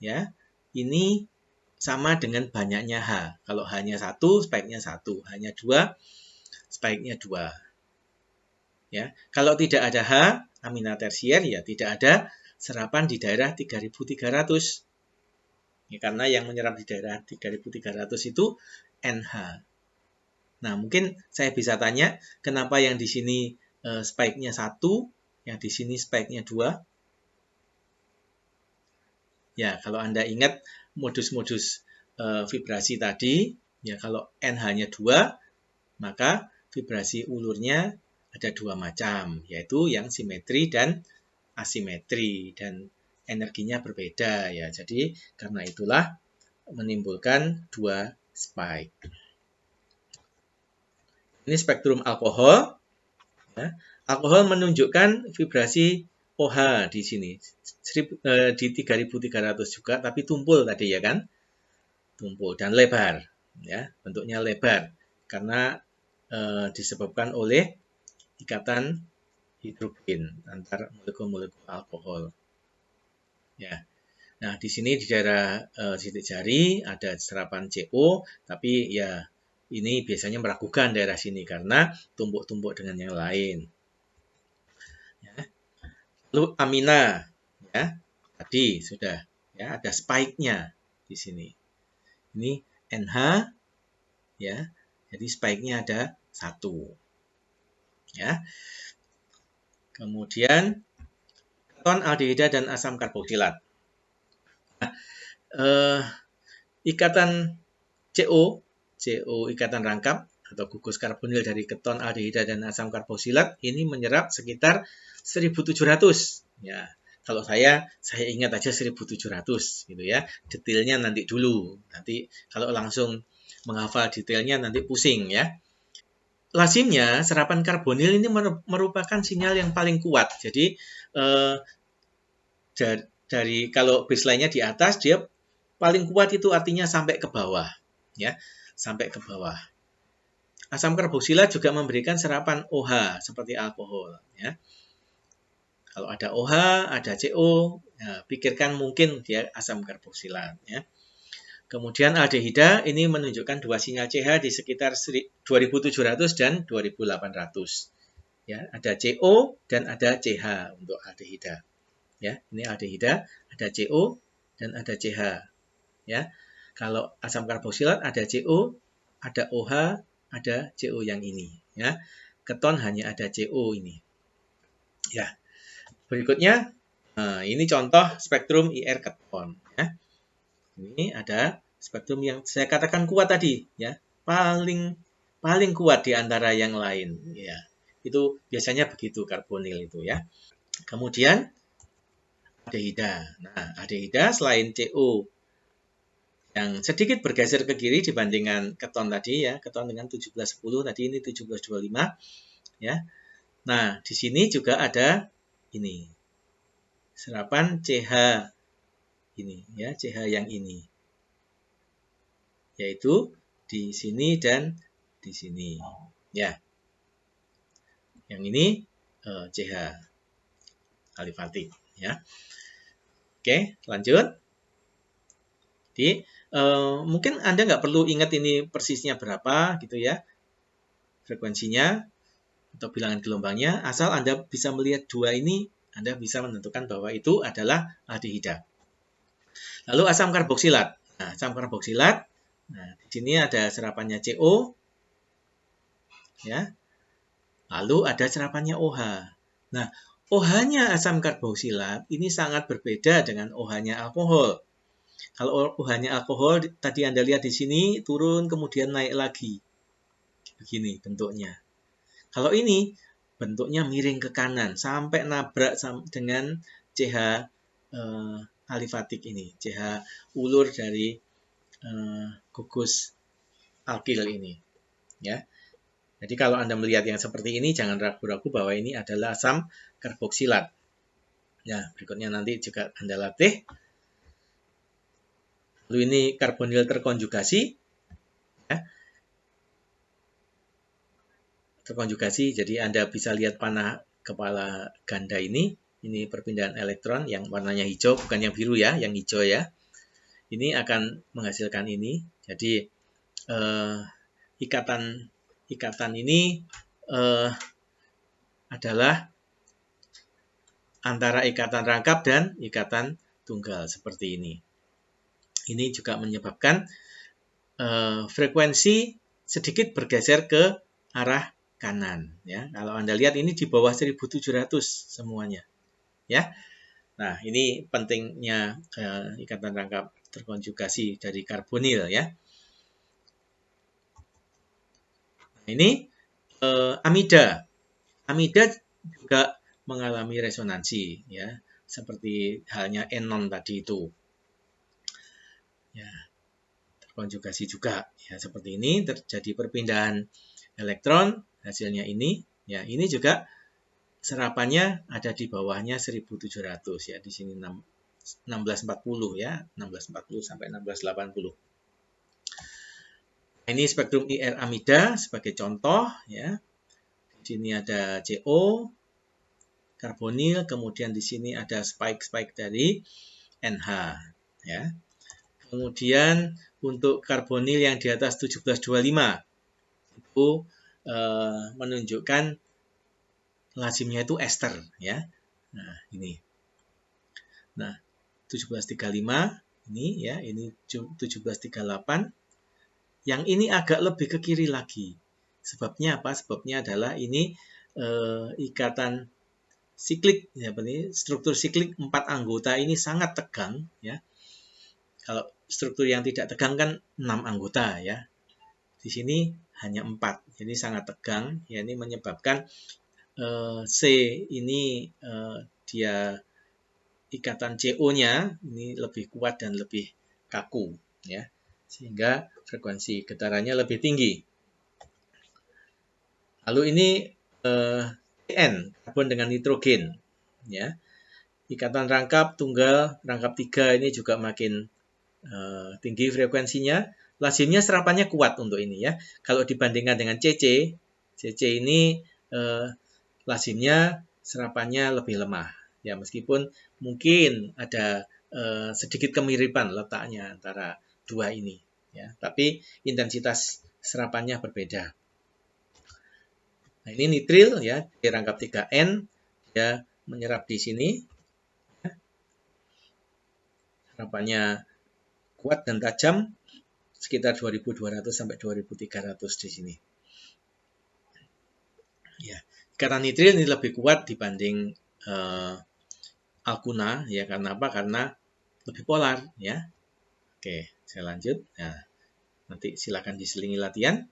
[SPEAKER 1] ya, ini sama dengan banyaknya H. Kalau H-nya 1, spike-nya 1. Hanya 2, spike-nya 2. Ya. Kalau tidak ada H, amina tersier ya tidak ada serapan di daerah 3.300. Ya, karena yang menyerap di daerah 3300 itu NH. Nah, mungkin saya bisa tanya, kenapa yang di sini spike-nya 1, yang di sini spike-nya 2? Ya, kalau Anda ingat modus-modus vibrasi tadi, ya kalau NH-nya 2, maka vibrasi ulurnya ada 2 macam, yaitu yang simetri dan asimetri, dan energinya berbeda ya. Jadi karena itulah menimbulkan 2 spike. Ini spektrum alkohol. Ya. Alkohol menunjukkan vibrasi OH di sini. Di 3300 juga, tapi tumpul tadi ya kan? Tumpul dan lebar. Ya, bentuknya lebar. Karena disebabkan oleh ikatan hidrogen antar molekul-molekul alkohol. Ya. Nah, di sini di daerah sidik jari ada serapan CO, tapi ya ini biasanya meragukan daerah sini karena tumpuk-tumpuk dengan yang lain. Ya. Lalu amina, ya tadi sudah ya ada spike-nya di sini. Ini NH, ya jadi spike-nya ada 1. Ya. Kemudian keton aldehida dan asam karboksilat. Nah, ikatan CO ikatan rangkap atau gugus karbonil dari keton aldehida dan asam karboksilat ini menyerap sekitar 1700. Ya, kalau saya ingat aja 1700 gitu ya. Detailnya nanti dulu. Nanti kalau langsung menghafal detailnya nanti pusing ya. Lazimnya serapan karbonil ini merupakan sinyal yang paling kuat. Jadi dari kalau baseline-nya di atas, dia paling kuat itu artinya sampai ke bawah, ya, sampai ke bawah. Asam karboksilat juga memberikan serapan OH seperti alkohol, ya. Kalau ada OH, ada CO, ya, pikirkan mungkin dia asam karboksilat, ya. Kemudian aldehida ini menunjukkan 2 sinyal CH di sekitar 2700 dan 2800. Ya, ada CO dan ada CH untuk aldehida. Ya, ini aldehida, ada CO dan ada CH. Ya, kalau asam karboksilat ada CO, ada OH, ada CO yang ini. Ya, keton hanya ada CO ini. Ya, berikutnya, ini contoh spektrum IR keton. Ya, ini ada spektrum yang saya katakan kuat tadi. Ya, paling kuat di antara yang lain. Ya, itu biasanya begitu karbonil itu ya. Kemudian aldehida. Nah, aldehida selain CO yang sedikit bergeser ke kiri dibandingkan keton tadi ya, keton dengan 1710 tadi ini 1725 ya. Nah, di sini juga ada ini. Serapan CH ini ya, CH yang ini. Yaitu di sini dan di sini. Ya. Yang ini CH alifatik ya. Oke, lanjut. Jadi mungkin Anda nggak perlu ingat ini persisnya berapa gitu ya, frekuensinya atau bilangan gelombangnya, asal Anda bisa melihat dua ini, Anda bisa menentukan bahwa itu adalah aldehida. Lalu asam karboksilat. Nah, asam karboksilat, nah di sini ada serapannya CO, ya. Lalu ada serapannya OH. Nah, OH-nya asam karboksilat ini sangat berbeda dengan OH-nya alkohol. Kalau OH-nya alkohol, tadi Anda lihat di sini, turun kemudian naik lagi. Begini bentuknya. Kalau ini, bentuknya miring ke kanan, sampai nabrak dengan CH alifatik ini. CH ulur dari gugus alkil ini. Ya. Jadi kalau Anda melihat yang seperti ini, jangan ragu-ragu bahwa ini adalah asam karboksilat. Ya, berikutnya nanti juga Anda latih. Lalu ini karbonil terkonjugasi. Ya. Terkonjugasi, jadi Anda bisa lihat panah kepala ganda ini perpindahan elektron yang warnanya hijau, bukan yang biru ya, yang hijau ya. Ini akan menghasilkan ini. Jadi ikatan ini adalah antara ikatan rangkap dan ikatan tunggal seperti ini. Ini juga menyebabkan frekuensi sedikit bergeser ke arah kanan. Ya, kalau Anda lihat ini di bawah 1700 semuanya. Ya, nah ini pentingnya ikatan rangkap terkonjugasi dari karbonil ya. Nah, ini amida. Amida juga mengalami resonansi ya, seperti halnya enon tadi itu. Ya, terkonjugasi juga ya, seperti ini terjadi perpindahan elektron, hasilnya ini ya, ini juga serapannya ada di bawahnya 1700 ya, di sini 1640 ya, 1640 sampai 1680. Ini spektrum IR amida sebagai contoh ya. Di sini ada CO karbonil, kemudian di sini ada spike-spike dari NH ya. Kemudian untuk karbonil yang di atas 1725 itu menunjukkan lazimnya itu ester ya. Nah, ini. Nah, 1735 ini ya, ini 1738. Yang ini agak lebih ke kiri lagi. Sebabnya apa? Sebabnya adalah ini ikatan siklik ya, struktur siklik 4 anggota ini sangat tegang ya. Kalau struktur yang tidak tegang kan 6 anggota ya. Di sini hanya 4. Jadi sangat tegang ya, ini menyebabkan C ini dia ikatan CO-nya ini lebih kuat dan lebih kaku ya. Sehingga frekuensi getarannya lebih tinggi. Lalu ini CN, karbon dengan nitrogen ya. Ikatan rangkap tunggal rangkap 3 ini juga makin tinggi frekuensinya. Lazimnya serapannya kuat untuk ini ya. Kalau dibandingkan dengan CC ini lazimnya serapannya lebih lemah ya, meskipun mungkin ada sedikit kemiripan letaknya antara dua ini ya, tapi intensitas serapannya berbeda. Nah, ini nitril ya, di rangkap 3N dia menyerap di sini ya. Serapannya kuat dan tajam sekitar 2200 sampai 2300 di sini. Ya, ikatan nitril ini lebih kuat dibanding alkuna ya, karena apa? Karena lebih polar ya. Oke, saya lanjut. Nah, nanti silakan diselingi latihan.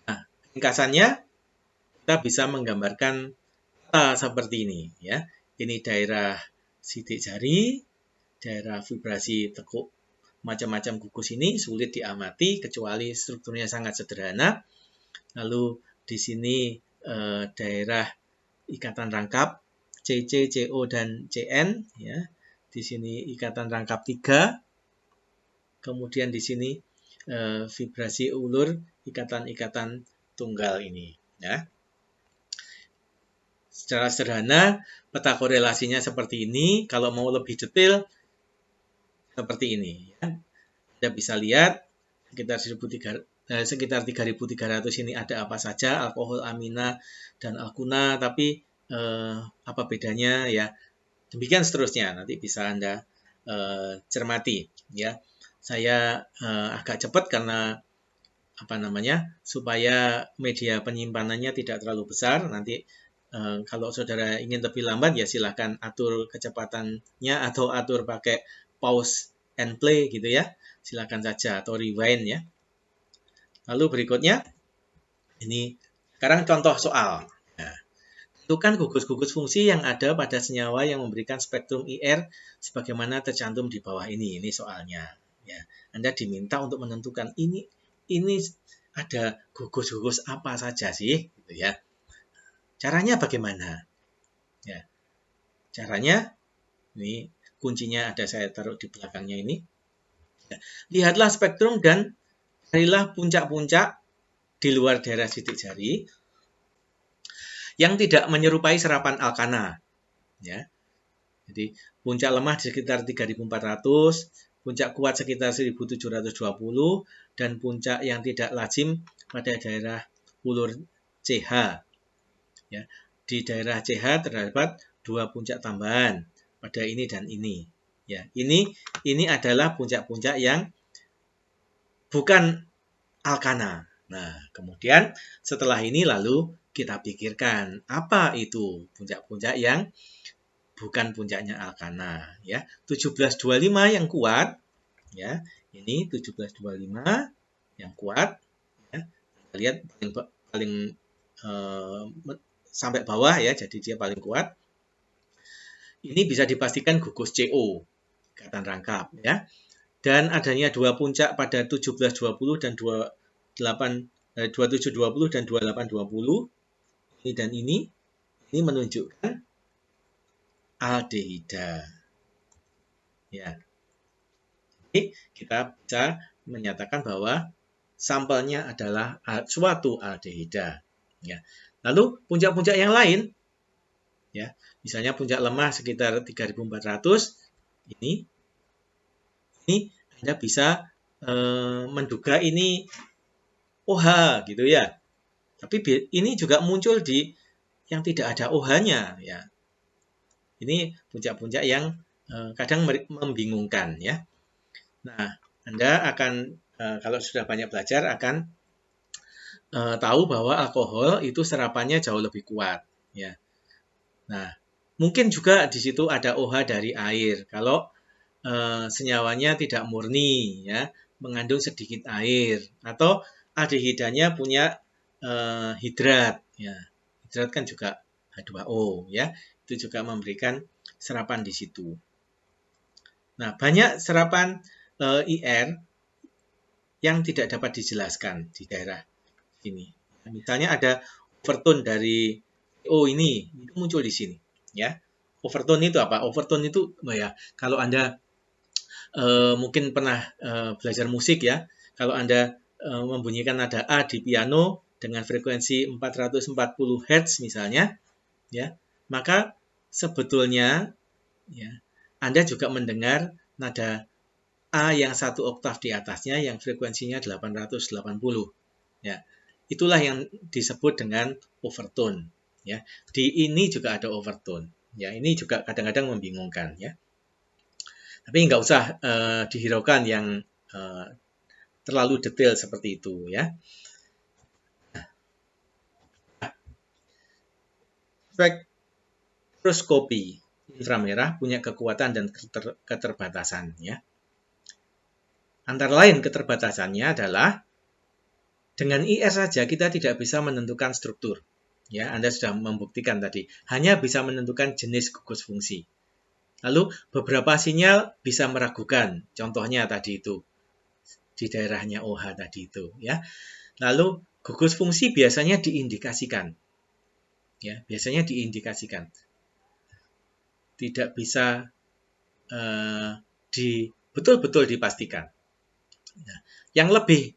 [SPEAKER 1] Nah, ringkasannya kita bisa menggambarkan seperti ini ya. Ini daerah sidik jari, daerah vibrasi tekuk macam-macam gugus ini sulit diamati kecuali strukturnya sangat sederhana. Lalu di sini daerah ikatan rangkap CC, CO dan CN ya. Di sini ikatan rangkap 3. Kemudian di sini vibrasi ulur ikatan-ikatan tunggal ini ya. Secara sederhana peta korelasinya seperti ini. Kalau mau lebih detail seperti ini ya. Anda bisa lihat sekitar 3.300 ini ada apa saja, alkohol, amina dan alkuna, tapi apa bedanya ya. Demikian seterusnya, nanti bisa Anda cermati ya. Saya agak cepat karena supaya media penyimpanannya tidak terlalu besar. Nanti kalau saudara ingin lebih lambat ya silahkan atur kecepatannya atau atur pakai pause and play gitu ya. Silahkan saja atau rewind ya. Lalu berikutnya ini sekarang contoh soal. Nah, tentukan gugus-gugus fungsi yang ada pada senyawa yang memberikan spektrum IR sebagaimana tercantum di bawah ini. Ini soalnya. Ya, Anda diminta untuk menentukan ini ada gugus-gugus apa saja sih, gitu ya. Caranya bagaimana? Ya, caranya ini kuncinya ada saya taruh di belakangnya ini. Ya, lihatlah spektrum dan carilah puncak-puncak di luar daerah sidik jari yang tidak menyerupai serapan alkana. Ya. Jadi puncak lemah di sekitar 3.400, puncak kuat sekitar 1.720, dan puncak yang tidak lazim pada daerah ulur CH. Ya. Di daerah CH terdapat 2 puncak tambahan pada ini dan ini. Ya, ini adalah puncak-puncak yang bukan alkana. Nah, kemudian setelah ini lalu kita pikirkan apa itu puncak-puncak yang bukan puncaknya alkana, ya. 1725 yang kuat, ya. Ini 1725 yang kuat, ya. Kita lihat paling sampai bawah ya, jadi dia paling kuat. Ini bisa dipastikan gugus CO, ikatan rangkap, ya. Dan adanya dua puncak pada 1720 dan 2720 dan 2820 ini dan ini menunjukkan aldehida. Ya. Jadi kita bisa menyatakan bahwa sampelnya adalah suatu aldehida. Ya. Lalu puncak-puncak yang lain, ya, misalnya puncak lemah sekitar 3400 ini Anda bisa menduga ini OH gitu ya. Tapi ini juga muncul di yang tidak ada OH-nya ya. Ini puncak-puncak yang kadang membingungkan ya. Nah, Anda akan kalau sudah banyak belajar akan tahu bahwa alkohol itu serapannya jauh lebih kuat ya. Nah, mungkin juga di situ ada OH dari air. Kalau senyawanya tidak murni ya, mengandung sedikit air atau aldehidanya punya hidrat ya. Hidrat kan juga H2O ya. Itu juga memberikan serapan di situ. Nah, banyak serapan IR yang tidak dapat dijelaskan di daerah ini. Misalnya ada overtone dari O ini itu muncul di sini ya. Overtone itu apa? Overtone itu ya kalau Anda mungkin pernah belajar musik ya. Kalau Anda membunyikan nada A di piano dengan frekuensi 440 Hz misalnya, ya, maka sebetulnya ya, Anda juga mendengar nada A yang satu oktav di atasnya yang frekuensinya 880. Ya, itulah yang disebut dengan overtone. Ya, di ini juga ada overtone. Ya, ini juga kadang-kadang membingungkan. Ya. Tapi nggak usah dihiraukan yang terlalu detail seperti itu ya. Spektroskopi inframerah punya kekuatan dan keterbatasan ya. Antara lain keterbatasannya adalah dengan IR saja kita tidak bisa menentukan struktur. Ya, Anda sudah membuktikan tadi, hanya bisa menentukan jenis gugus fungsi. Lalu beberapa sinyal bisa meragukan, contohnya tadi itu di daerahnya OH tadi itu ya. Lalu gugus fungsi biasanya diindikasikan. Ya, biasanya diindikasikan. Tidak bisa betul-betul dipastikan. Nah, yang lebih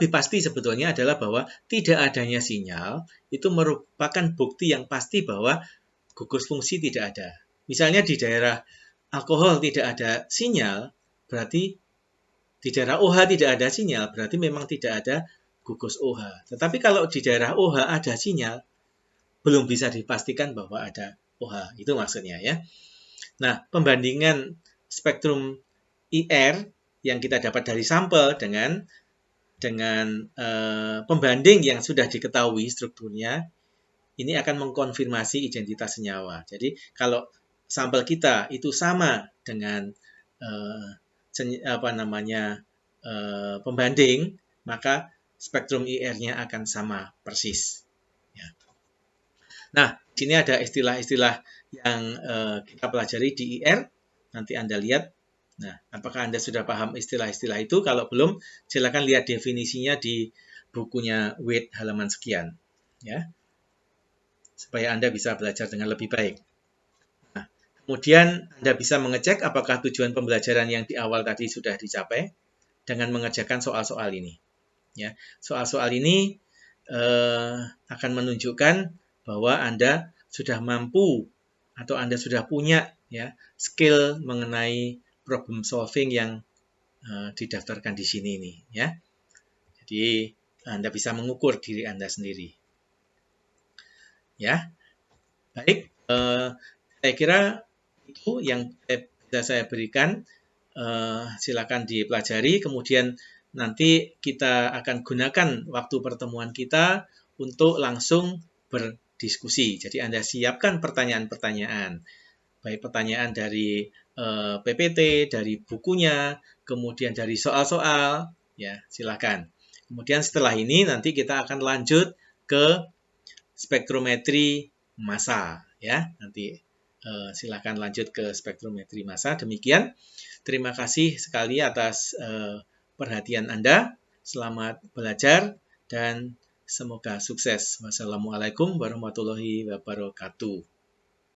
[SPEAKER 1] pasti sebetulnya adalah bahwa tidak adanya sinyal itu merupakan bukti yang pasti bahwa gugus fungsi tidak ada. Misalnya di daerah alkohol tidak ada sinyal, berarti di daerah OH tidak ada sinyal, berarti memang tidak ada gugus OH. Tetapi kalau di daerah OH ada sinyal, belum bisa dipastikan bahwa ada OH. Itu maksudnya ya. Nah, pembandingan spektrum IR yang kita dapat dari sampel dengan pembanding yang sudah diketahui strukturnya, ini akan mengkonfirmasi identitas senyawa. Jadi kalau sampel kita itu sama dengan pembanding, maka spektrum IR-nya akan sama persis. Ya. Nah, di sini ada istilah-istilah yang kita pelajari di IR. Nanti Anda lihat. Nah, apakah Anda sudah paham istilah-istilah itu? Kalau belum, silakan lihat definisinya di bukunya Wade halaman sekian. Ya, supaya Anda bisa belajar dengan lebih baik. Nah, kemudian Anda bisa mengecek apakah tujuan pembelajaran yang di awal tadi sudah dicapai dengan mengerjakan soal-soal ini. Ya, soal-soal ini akan menunjukkan bahwa Anda sudah mampu atau Anda sudah punya ya skill mengenai problem solving yang didaftarkan di sini nih ya. Jadi Anda bisa mengukur diri Anda sendiri. Ya. Baik, saya kira itu yang saya bisa saya berikan, silakan dipelajari. Kemudian nanti kita akan gunakan waktu pertemuan kita untuk langsung berdiskusi. Jadi Anda siapkan pertanyaan-pertanyaan, baik pertanyaan dari PPT, dari bukunya, kemudian dari soal-soal, ya silakan. Kemudian setelah ini nanti kita akan lanjut ke spektrometri massa, ya. Nanti silakan lanjut ke spektrometri massa. Demikian. Terima kasih sekali atas perhatian Anda. Selamat belajar dan semoga sukses. Wassalamualaikum warahmatullahi wabarakatuh.